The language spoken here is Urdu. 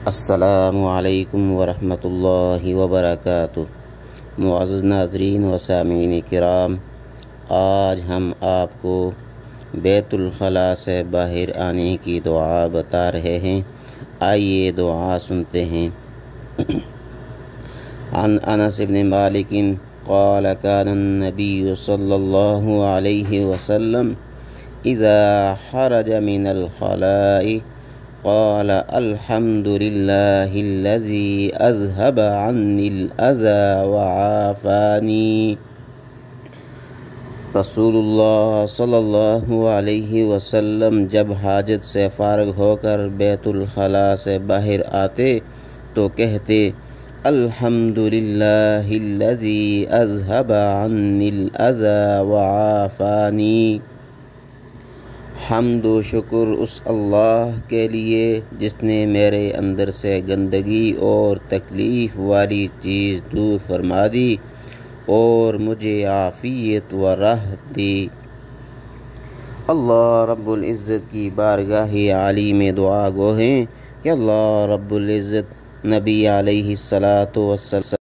السلام علیکم ورحمۃ اللہ وبرکاتہ۔ معزز ناظرین و سامعین کرام، آج ہم آپ کو بیت الخلاء سے باہر آنے کی دعا بتا رہے ہیں۔ آئیے دعا سنتے ہیں۔ عن انس بن مالک قال كان النبي صلی اللہ علیہ وسلم اذا خرج من الخلاء قال الحمد لله الذي أذهب عني الأذى وعافاني۔ رسول اللہ صلی اللہ علیہ وسلم جب حاجت سے فارغ ہو کر بیت الخلاء سے باہر آتے تو کہتے الحمد للہ الذی اذهب عني الأذى وعافاني۔ حمد و شکر اس اللہ کے لیے جس نے میرے اندر سے گندگی اور تکلیف والی چیز دور فرما دی اور مجھے عافیت و راحت دی۔ اللہ رب العزت کی بارگاہ عالی میں دعا گو ہیں کہ اللہ رب العزت نبی علیہ الصلاۃ والسلام